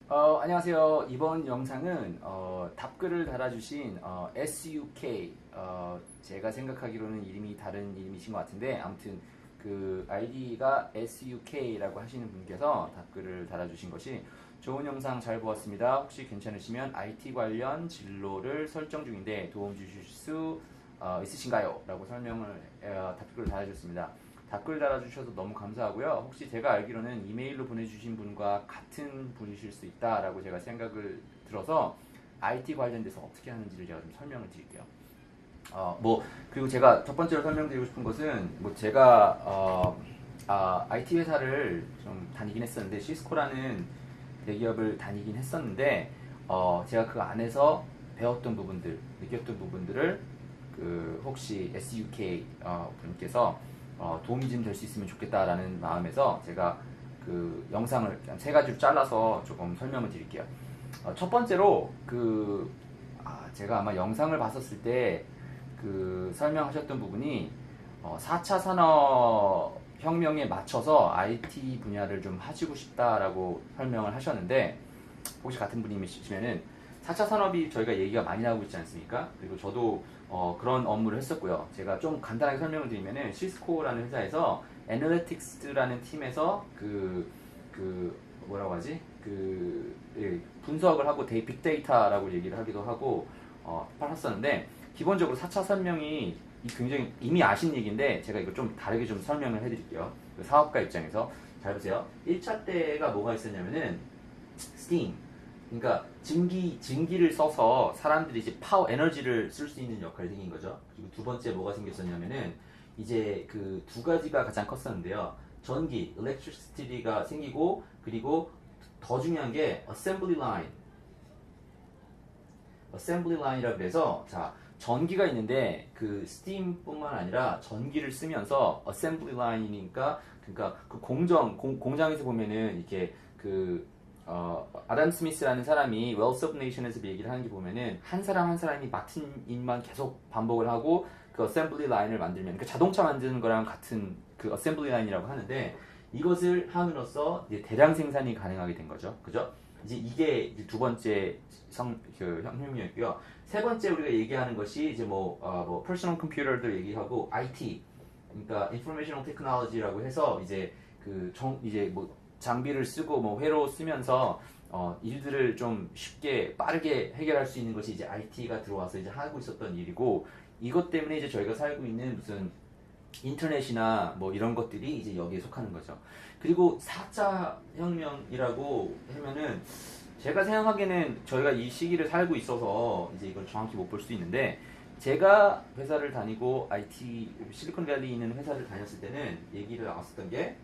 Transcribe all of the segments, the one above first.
안녕하세요. 이번 영상은 답글을 달아주신 SUK 제가 생각하기로는 이름이 다른 이름이신 것 같은데 아무튼 그 아이디가 SUK라고 하시는 분께서 답글을 달아주신 것이 좋은 영상 잘 보았습니다. 혹시 괜찮으시면 IT 관련 진로를 설정 중인데 도움 주실 수 있으신가요? 라고 답글을 달아주셨습니다. 댓글 달아주셔서 너무 감사하고요. 혹시 제가 알기로는 이메일로 보내주신 분과 같은 분이실 수 있다라고 제가 생각을 들어서 IT 관련돼서 어떻게 하는지를 제가 좀 설명을 드릴게요. 그리고 제가 첫 번째로 설명드리고 싶은 것은, 제가, IT 회사를 좀 다니긴 했었는데, 시스코라는 대기업을 다니긴 했었는데, 제가 그 안에서 배웠던 부분들, 느꼈던 부분들을, 혹시 SUK, 분께서 도움이 좀 될 수 있으면 좋겠다라는 마음에서 제가 그 영상을 세 가지로 잘라서 조금 설명을 드릴게요. 첫 번째로 제가 아마 영상을 봤었을 때 설명하셨던 부분이 4차 산업혁명에 맞춰서 IT 분야를 좀 하시고 싶다라고 설명을 하셨는데 혹시 같은 분이시면은 4차 산업이 저희가 얘기가 많이 나오고 있지 않습니까? 그리고 저도 그런 업무를 했었고요. 제가 좀 간단하게 설명을 드리면은 시스코라는 회사에서 애널리틱스라는 팀에서 뭐라고 하지? 분석을 하고 빅데이터라고 얘기를 하기도 하고 팔았었는데 기본적으로 4차 산업이 굉장히 이미 아신 얘기인데 제가 이거 좀 다르게 좀 설명을 해드릴게요. 그 사업가 입장에서 잘 보세요. 1차 때가 뭐가 있었냐면은 스팀, 그러니까 증기를 써서 사람들이 이제 파워 에너지를 쓸 수 있는 역할이 생긴 거죠. 그리고 두 번째 뭐가 생겼었냐면은 이제 그 두 가지가 가장 컸었는데요. 전기, electricity가 생기고 그리고 더 중요한 게 assembly line이라 그래서 자 전기가 있는데 그 스팀뿐만 아니라 전기를 쓰면서 assembly line이니까 그러니까 그 공장에서 보면은 이렇게 아담 스미스라는 사람이 Wealth of Nations에서 얘기를 하는 게 보면은 한 사람 한 사람이 맡은 일만 계속 반복을 하고 그 assembly line을 만들면 그 자동차 만드는 거랑 같은 그 assembly line이라고 하는데 이것을 함으로써 이제 대량 생산이 가능하게 된 거죠. 그죠? 이게 이제 두 번째 혁명이었고요. 세 번째 우리가 얘기하는 것이 이제 퍼스널 컴퓨터도 얘기하고 IT, 그러니까 인포메이셔널 테크놀로지라고 해서 이제 장비를 쓰고 회로 쓰면서 일들을 좀 쉽게 빠르게 해결할 수 있는 것이 이제 IT가 들어와서 이제 하고 있었던 일이고 이것 때문에 이제 저희가 살고 있는 무슨 인터넷이나 이런 것들이 이제 여기에 속하는 거죠. 그리고 4차 혁명이라고 하면은 제가 생각하기에는 저희가 이 시기를 살고 있어서 이제 이걸 정확히 못 볼 수 있는데 제가 회사를 다니고 IT 실리콘밸리에 있는 회사를 다녔을 때는 얘기를 나왔었던 게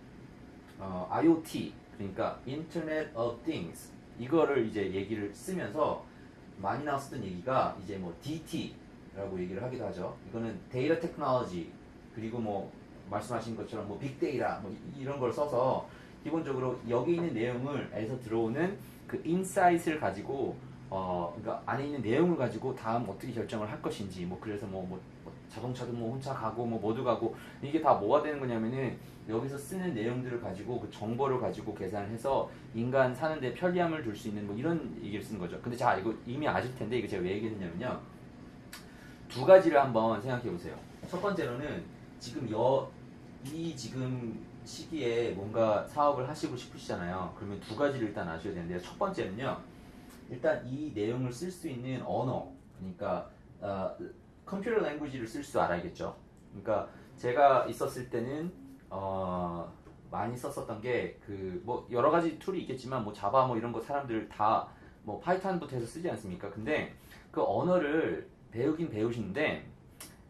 IoT, 그러니까 Internet of Things, 이거를 이제 얘기를 쓰면서 많이 나왔었던 얘기가 이제 DT라고 얘기를 하기도 하죠. 이거는 데이터 테크놀로지, 그리고 말씀하신 것처럼 빅데이터 이런 걸 써서 기본적으로 여기 있는 내용을에서 들어오는 그 인사이트를 가지고 그러니까 안에 있는 내용을 가지고 다음 어떻게 결정을 할 것인지 그래서 자동차도 혼자 가고 모두 가고 이게 다 뭐가 되는 거냐면은 여기서 쓰는 내용들을 가지고 그 정보를 가지고 계산해서 인간 사는데 편리함을 줄 수 있는 이런 얘기를 쓰는 거죠. 근데 자 이거 이미 아실 텐데 이거 제가 왜 얘기했냐면요. 두 가지를 한번 생각해 보세요. 첫 번째로는 지금 시기에 뭔가 사업을 하시고 싶으시잖아요. 그러면 두 가지를 일단 아셔야 되는데요. 첫 번째는요. 일단 이 내용을 쓸 수 있는 언어, 그러니까 컴퓨터 랭귀지를 쓸 줄 알아야겠죠. 그러니까 제가 있었을 때는 많이 썼었던 게 여러 가지 툴이 있겠지만 자바 이런 거 사람들 다 파이썬부터 해서 쓰지 않습니까? 근데 그 언어를 배우긴 배우시는데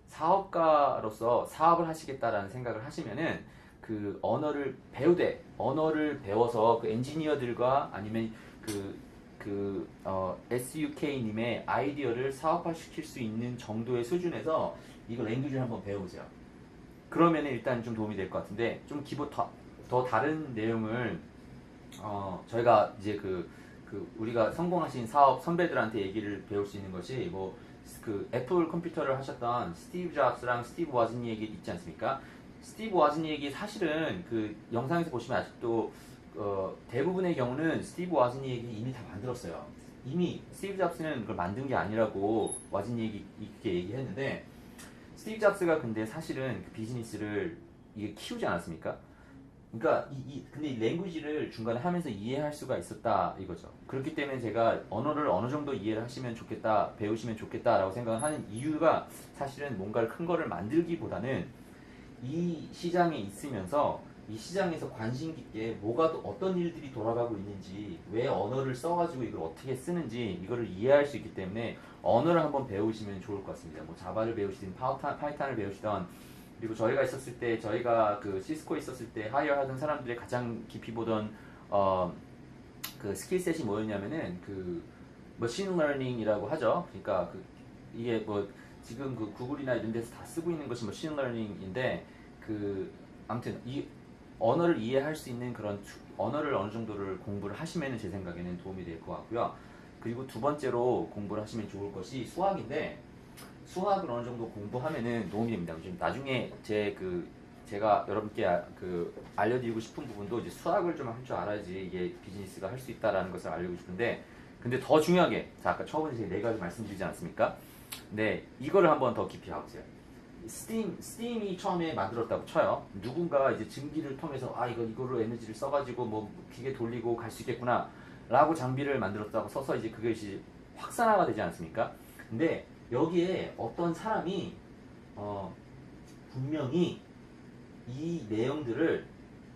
사업가로서 사업을 하시겠다라는 생각을 하시면은 그 언어를 배워서 그 엔지니어들과 아니면 SUK님의 아이디어를 사업화시킬 수 있는 정도의 수준에서 이거 랭귀지를 한번 배워보세요. 그러면 일단 좀 도움이 될 것 같은데 좀 더 다른 내용을 저희가 이제 우리가 성공하신 사업 선배들한테 얘기를 배울 수 있는 것이 애플 컴퓨터를 하셨던 스티브 잡스랑 스티브 워즈니 얘기 있지 않습니까? 스티브 워즈니 얘기 사실은 그 영상에서 보시면 아직도 대부분의 경우는 스티브 와즈니에게 이미 다 만들었어요. 이미 스티브 잡스는 그걸 만든 게 아니라고 와즈니에게 이렇게 얘기했는데 스티브 잡스가 근데 사실은 그 비즈니스를 이게 키우지 않았습니까? 그러니까 근데 이 랭귀지를 중간에 하면서 이해할 수가 있었다 이거죠. 그렇기 때문에 제가 언어를 어느 정도 이해를 하시면 좋겠다, 배우시면 좋겠다라고 생각을 하는 이유가 사실은 뭔가를 큰 거를 만들기보다는 이 시장에 있으면서 이 시장에서 관심 깊게 뭐가 또 어떤 일들이 돌아가고 있는지 왜 언어를 써가지고 이걸 어떻게 쓰는지 이거를 이해할 수 있기 때문에 언어를 한번 배우시면 좋을 것 같습니다. 뭐 자바를 배우시든 파이썬을 배우시던 그리고 저희가 있었을 때 저희가 그 시스코에 있었을 때 하이어 하던 사람들이 가장 깊이 보던 그 스킬셋이 뭐였냐면은 그 머신 러닝이라고 하죠. 그러니까 그 이게 뭐 지금 그 구글이나 이런 데서 다 쓰고 있는 것이 머신 러닝인데 그 아무튼 이 언어를 이해할 수 있는 그런 언어를 어느 정도를 공부를 하시면은 제 생각에는 도움이 될 것 같고요. 그리고 두 번째로 공부를 하시면 좋을 것이 수학인데 수학을 어느 정도 공부하면은 도움이 됩니다. 지금 나중에 제가 여러분께 알려드리고 싶은 부분도 이제 수학을 좀 할 줄 알아야지 이게 비즈니스가 할 수 있다라는 것을 알리고 싶은데 근데 더 중요하게 자 아까 처음에 제가 네 가지 말씀드리지 않았습니까? 네 이거를 한번 더 깊이 가보세요. 스팀이 처음에 만들었다고 쳐요. 누군가 이제 증기를 통해서 이거로 에너지를 써가지고 뭐 기계 돌리고 갈 수 있겠구나 라고 장비를 만들었다고 서서 이제 그것이 확산화가 되지 않습니까? 근데 여기에 어떤 사람이 분명히 이 내용들을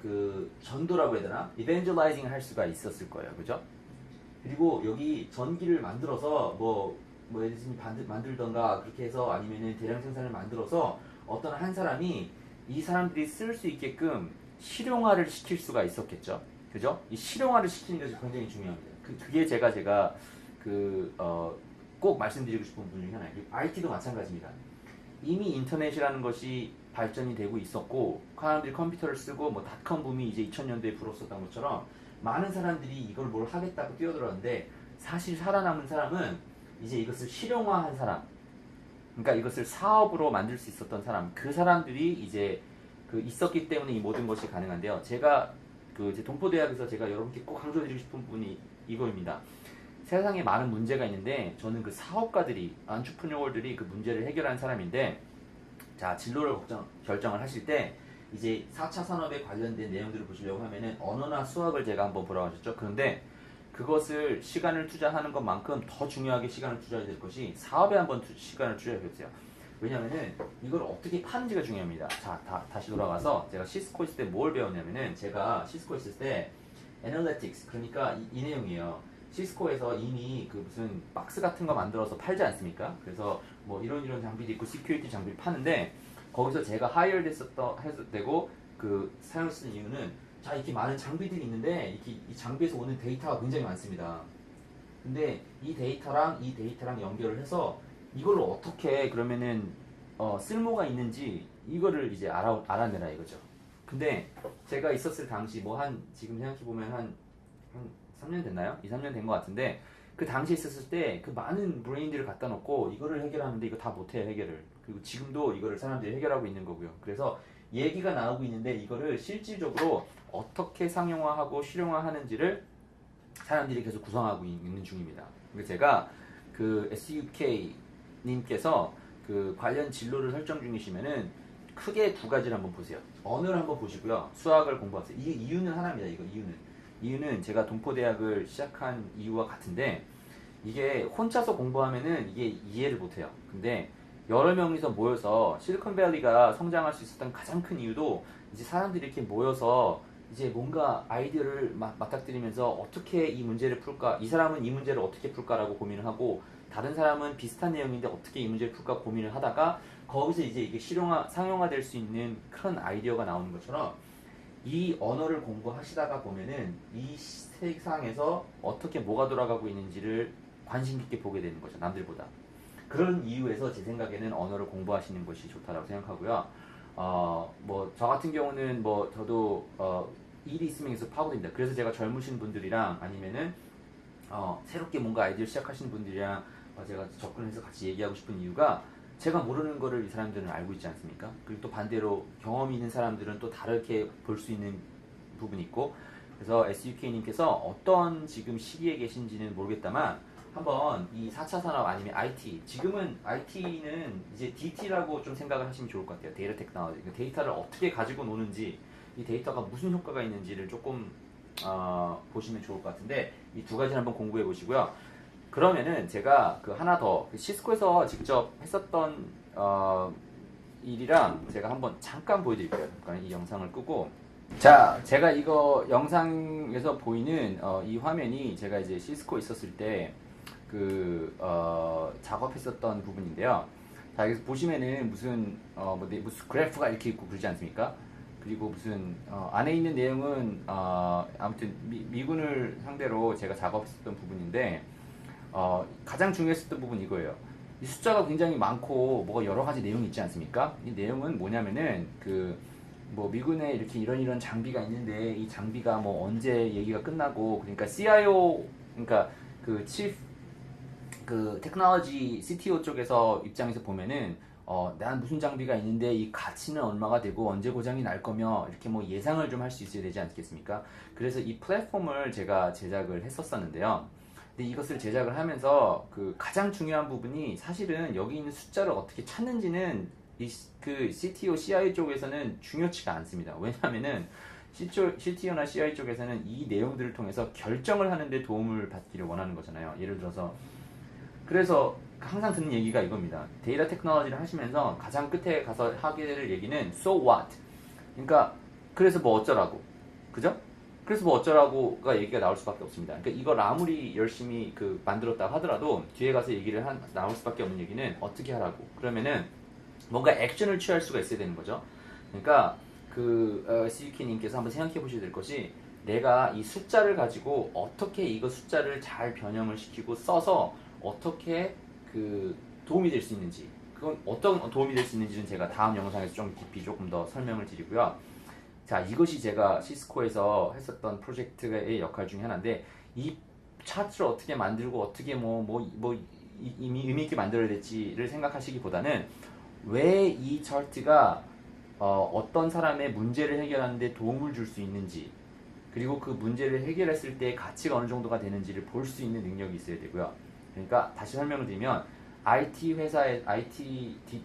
그 전도라고 해야 되나? 이벤젤라이징 할 수가 있었을 거예요. 그죠? 그리고 여기 전기를 만들어서 뭐 에디슨이 만들던가 그렇게 해서 아니면은 대량 생산을 만들어서 어떤 한 사람이 이 사람들이 쓸 수 있게끔 실용화를 시킬 수가 있었겠죠. 그죠? 이 실용화를 시키는 것이 굉장히 중요합니다. 그게 제가 꼭 말씀드리고 싶은 부분 중에 하나예요. IT도 마찬가지입니다. 이미 인터넷이라는 것이 발전이 되고 있었고 사람들이 컴퓨터를 쓰고 뭐 닷컴 붐이 이제 2000년대에 불었었던 것처럼 많은 사람들이 이걸 뭘 하겠다고 뛰어들었는데 사실 살아남은 사람은 이제 이것을 실용화한 사람 그러니까 이것을 사업으로 만들 수 있었던 사람 그 사람들이 이제 있었기 때문에 이 모든 것이 가능한데요. 제가 이제 동포대학에서 제가 여러분께 꼭 강조드리고 싶은 부분이 이거입니다. 세상에 많은 문제가 있는데 저는 그 사업가들이 안트프레너들이 그 문제를 해결하는 사람인데 자 진로를 결정을 하실 때 이제 4차 산업에 관련된 내용들을 보시려고 하면은 언어나 수학을 제가 한번 보라고 하셨죠. 그런데 그것을 시간을 투자하는 것만큼 더 중요하게 시간을 투자해야 될 것이 사업에 한번 시간을 투자해야겠어요. 왜냐면은 이걸 어떻게 파는지가 중요합니다. 자 다시 돌아가서 제가 시스코 있을 때 뭘 배웠냐면은 제가 시스코 있을 때 애널리틱스 그러니까 이 내용이에요. 시스코에서 이미 그 무슨 박스 같은 거 만들어서 팔지 않습니까? 그래서 뭐 이런 장비도 있고 시큐리티 장비를 파는데 거기서 제가 하이어 되고 그 사용했던 이유는 자 이렇게 많은 장비들이 있는데 이렇게 이 장비에서 오는 데이터가 굉장히 많습니다. 근데 이 데이터랑 연결을 해서 이걸로 어떻게 그러면은 쓸모가 있는지 이거를 이제 알아내라 이거죠. 근데 제가 있었을 당시 지금 생각해보면 한 3년 됐나요? 2, 3년 된 것 같은데 그 당시에 있었을 때 그 많은 브레인들을 갖다 놓고 이거를 해결하는데 이거 다 못해요 해결을. 그리고 지금도 이거를 사람들이 해결하고 있는 거고요. 그래서 얘기가 나오고 있는데 이거를 실질적으로 어떻게 상용화하고 실용화하는지를 사람들이 계속 구성하고 있는 중입니다. 그래서 제가 그 SUK 님께서 그 관련 진로를 설정 중이시면은 크게 두 가지를 한번 보세요. 언어를 한번 보시고요. 수학을 공부하세요. 이게 이유는 하나입니다. 이유는 제가 동포대학을 시작한 이유와 같은데 이게 혼자서 공부하면은 이게 이해를 못해요. 근데 여러 명이서 모여서 실리콘밸리가 성장할 수 있었던 가장 큰 이유도 이제 사람들이 이렇게 모여서 이제 뭔가 아이디어를 맞닥뜨리면서 어떻게 이 문제를 풀까, 이 사람은 이 문제를 어떻게 풀까라고 고민을 하고 다른 사람은 비슷한 내용인데 어떻게 이 문제를 풀까 고민을 하다가 거기서 이제 이게 상용화될 수 있는 큰 아이디어가 나오는 것처럼 이 언어를 공부하시다가 보면은 이 세상에서 어떻게 뭐가 돌아가고 있는지를 관심 깊게 보게 되는 거죠. 남들보다. 그런 이유에서 제 생각에는 언어를 공부하시는 것이 좋다라고 생각하고요. 뭐 저 같은 경우는 뭐 저도 일이 있으면 계속 파고듭니다. 그래서 제가 젊으신 분들이랑 아니면은 새롭게 뭔가 아이디어 시작하시는 분들이랑 제가 접근해서 같이 얘기하고 싶은 이유가 제가 모르는 거를 이 사람들은 알고 있지 않습니까? 그리고 또 반대로 경험이 있는 사람들은 또 다르게 볼 수 있는 부분이 있고 그래서 SUK님께서 어떤 지금 시기에 계신지는 모르겠다만 한번 이 4차 산업 아니면 IT, 지금은 IT는 이제 DT라고 좀 생각을 하시면 좋을 것 같아요. 데이터 테크놀로지. 데이터를 어떻게 가지고 노는지, 이 데이터가 무슨 효과가 있는지를 조금 보시면 좋을 것 같은데 이 두 가지를 한번 공부해 보시고요. 그러면은 제가 그 하나 더 시스코에서 직접 했었던 일이랑 제가 한번 잠깐 보여드릴게요. 잠깐 이 영상을 끄고 자, 제가 이거 영상에서 보이는 이 화면이 제가 이제 시스코 있었을 때 작업했었던 부분인데요. 자, 여기서 보시면은 무슨 무슨 그래프가 이렇게 있고 그러지 않습니까? 그리고 무슨 안에 있는 내용은 아무튼 미군을 상대로 제가 작업했었던 부분인데 가장 중요했었던 부분 이거예요. 이 숫자가 굉장히 많고 뭐가 여러 가지 내용이 있지 않습니까? 이 내용은 뭐냐면은 뭐 미군에 이렇게 이런 장비가 있는데 이 장비가 뭐 언제 얘기가 끝나고 그러니까 CIO 그러니까 그 테크놀로지 CTO 쪽에서 입장에서 보면은 난 무슨 장비가 있는데 이 가치는 얼마가 되고 언제 고장이 날 거며 이렇게 뭐 예상을 좀 할 수 있어야 되지 않겠습니까? 그래서 이 플랫폼을 제가 제작을 했었었는데요. 근데 이것을 제작을 하면서 그 가장 중요한 부분이 사실은 여기 있는 숫자를 어떻게 찾는지는 그 CTO, CI 쪽에서는 중요치가 않습니다. 왜냐하면은 CTO나 CI 쪽에서는 이 내용들을 통해서 결정을 하는데 도움을 받기를 원하는 거잖아요. 예를 들어서 그래서 항상 듣는 얘기가 이겁니다. 데이터 테크놀로지를 하시면서 가장 끝에 가서 하게 될 얘기는 so what? 그러니까 그래서 뭐 어쩌라고, 그죠? 그래서 뭐 어쩌라고가 얘기가 나올 수밖에 없습니다. 그러니까 이걸 아무리 열심히 만들었다 하더라도 뒤에 가서 얘기를 나올 수밖에 없는 얘기는 어떻게 하라고. 그러면은 뭔가 액션을 취할 수가 있어야 되는 거죠. 그러니까 CUK님께서 한번 생각해 보셔야 될 것이 내가 이 숫자를 가지고 어떻게 이거 숫자를 잘 변형을 시키고 써서 어떻게 도움이 될 수 있는지, 그건 어떤 도움이 될 수 있는지는 제가 다음 영상에서 좀 깊이 조금 더 설명을 드리고요. 자, 이것이 제가 시스코에서 했었던 프로젝트의 역할 중에 하나인데 이 차트를 어떻게 만들고 어떻게 의미 있게 만들어야 될지를 생각하시기보다는 왜 이 차트가 어떤 사람의 문제를 해결하는데 도움을 줄 수 있는지, 그리고 그 문제를 해결했을 때 가치가 어느 정도가 되는지를 볼 수 있는 능력이 있어야 되고요. 그러니까 다시 설명을 드리면 IT 회사에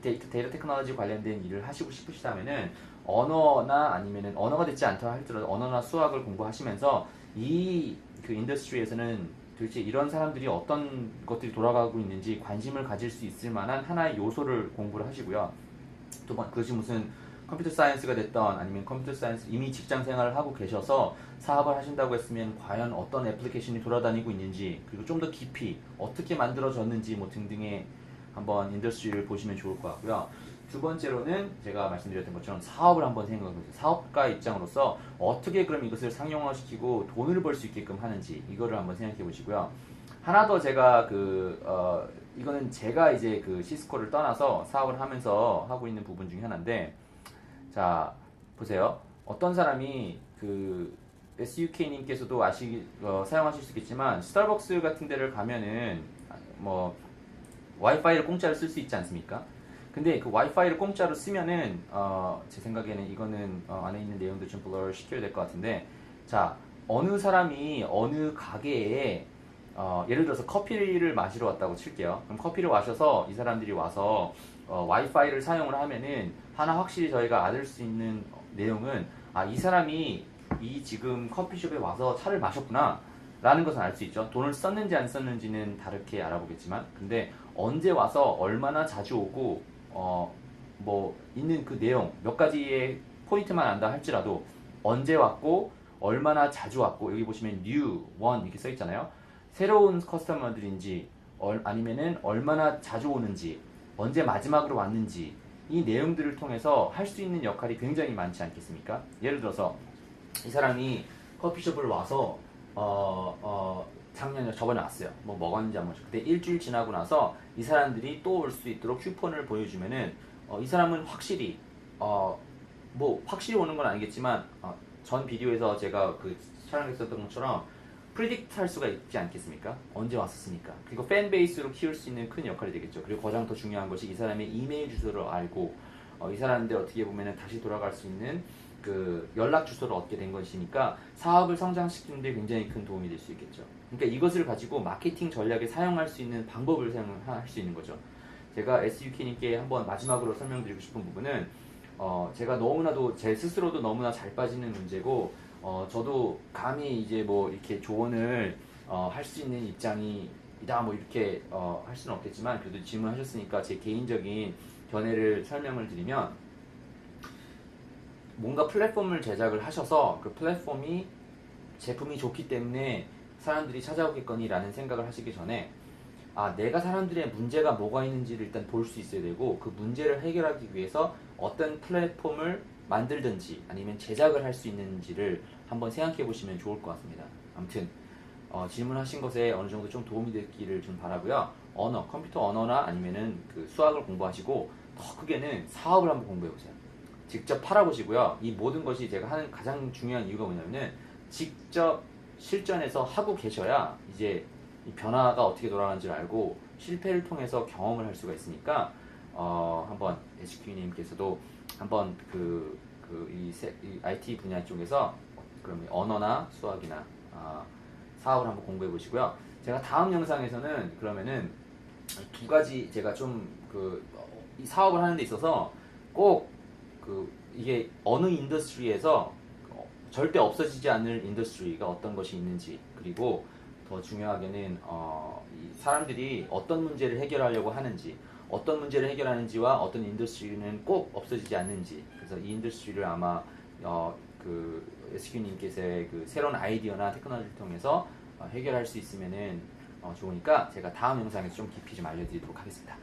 데이터 테크놀로지 관련된 일을 하시고 싶으시다면은 언어나 아니면은 언어가 되지 않다 할지라도 언어나 수학을 공부하시면서 그 인더스트리에서는 도대체 이런 사람들이 어떤 것들이 돌아가고 있는지 관심을 가질 수 있을 만한 하나의 요소를 공부를 하시고요. 또 그것이 무슨 컴퓨터 사이언스가 됐던 아니면 컴퓨터 사이언스 이미 직장 생활을 하고 계셔서 사업을 하신다고 했으면 과연 어떤 애플리케이션이 돌아다니고 있는지, 그리고 좀 더 깊이 어떻게 만들어졌는지 뭐 등등의 한번 인더스트리를 보시면 좋을 것 같고요. 두 번째로는 제가 말씀드렸던 것처럼 사업을 한번 생각해보세요. 사업가 입장으로서 어떻게 그럼 이것을 상용화시키고 돈을 벌 수 있게끔 하는지 이거를 한번 생각해 보시고요. 하나 더 제가 이거는 제가 이제 시스코를 떠나서 사업을 하면서 하고 있는 부분 중에 하나인데, 자 보세요. 어떤 사람이 SUK님께서도 사용하실 수 있겠지만 스타벅스 같은 데를 가면은 뭐 와이파이를 공짜로 쓸 수 있지 않습니까? 근데 그 와이파이를 공짜로 쓰면은 제 생각에는 이거는 안에 있는 내용도 좀 블러 시켜야 될 것 같은데, 자 어느 사람이 어느 가게에 예를 들어서 커피를 마시러 왔다고 칠게요. 그럼 커피를 마셔서 이 사람들이 와서 와이파이를 사용을 하면은 하나 확실히 저희가 알을 수 있는 내용은 이 사람이 이 지금 커피숍에 와서 차를 마셨구나 라는 것은 알 수 있죠. 돈을 썼는지 안 썼는지는 다르게 알아보겠지만, 근데 언제 와서 얼마나 자주 오고 뭐 있는 그 내용 몇 가지의 포인트만 안다 할지라도 언제 왔고 얼마나 자주 왔고, 여기 보시면 new, one 이렇게 써 있잖아요. 새로운 커스터머들인지 아니면은 얼마나 자주 오는지, 언제 마지막으로 왔는지, 이 내용들을 통해서 할 수 있는 역할이 굉장히 많지 않겠습니까? 예를 들어서 이 사람이 커피숍을 와서 저번에 왔어요. 뭐 먹었는지 안 먹었는지. 그때 일주일 지나고 나서 이 사람들이 또 올 수 있도록 쿠폰을 보여주면은 이 사람은 확실히 뭐 확실히 오는 건 아니겠지만 전 비디오에서 제가 촬영했었던 것처럼 프리딕트 할 수가 있지 않겠습니까? 언제 왔었으니까. 그리고 팬베이스로 키울 수 있는 큰 역할이 되겠죠. 그리고 가장 더 중요한 것이 이 사람의 이메일 주소를 알고 이 사람들 어떻게 보면은 다시 돌아갈 수 있는 그 연락 주소를 얻게 된 것이니까 사업을 성장시키는 데 굉장히 큰 도움이 될 수 있겠죠. 그러니까 이것을 가지고 마케팅 전략에 사용할 수 있는 방법을 사용할 수 있는 거죠. 제가 SUK님께 한번 마지막으로 설명드리고 싶은 부분은 제가 너무나도 제 스스로도 너무나 잘 빠지는 문제고 저도 감히 이제 뭐 이렇게 조언을 할 수 있는 입장이다 뭐 이렇게 할 수는 없겠지만 그래도 질문하셨으니까 제 개인적인 견해를 설명을 드리면 뭔가 플랫폼을 제작을 하셔서 그 플랫폼이 제품이 좋기 때문에 사람들이 찾아오겠거니 라는 생각을 하시기 전에 내가 사람들의 문제가 뭐가 있는지를 일단 볼 수 있어야 되고 그 문제를 해결하기 위해서 어떤 플랫폼을 만들든지 아니면 제작을 할 수 있는지를 한번 생각해 보시면 좋을 것 같습니다. 아무튼 질문하신 것에 어느 정도 좀 도움이 됐기를 좀 바라고요. 컴퓨터 언어나 아니면은 그 수학을 공부하시고 더 크게는 사업을 한번 공부해 보세요. 직접 팔아보시고요. 이 모든 것이 제가 하는 가장 중요한 이유가 뭐냐면은 직접 실전에서 하고 계셔야 이제 이 변화가 어떻게 돌아가는지를 알고 실패를 통해서 경험을 할 수가 있으니까 한번 SQ님께서도 한번 이 IT 분야 쪽에서 그럼 언어나 수학이나 사업을 한번 공부해 보시고요. 제가 다음 영상에서는 그러면은 두 가지 제가 좀 이 사업을 하는 데 있어서 꼭 이게 어느 인더스트리에서 절대 없어지지 않을 인더스트리가 어떤 것이 있는지 그리고 더 중요하게는 이 사람들이 어떤 문제를 해결하려고 하는지 어떤 문제를 해결하는지와 어떤 인더스트리는 꼭 없어지지 않는지 그래서 이 인더스트리를 아마 SQ님께서의 그 새로운 아이디어나 테크놀로지를 통해서 해결할 수 있으면은 좋으니까 제가 다음 영상에서 좀 깊이 좀 알려드리도록 하겠습니다.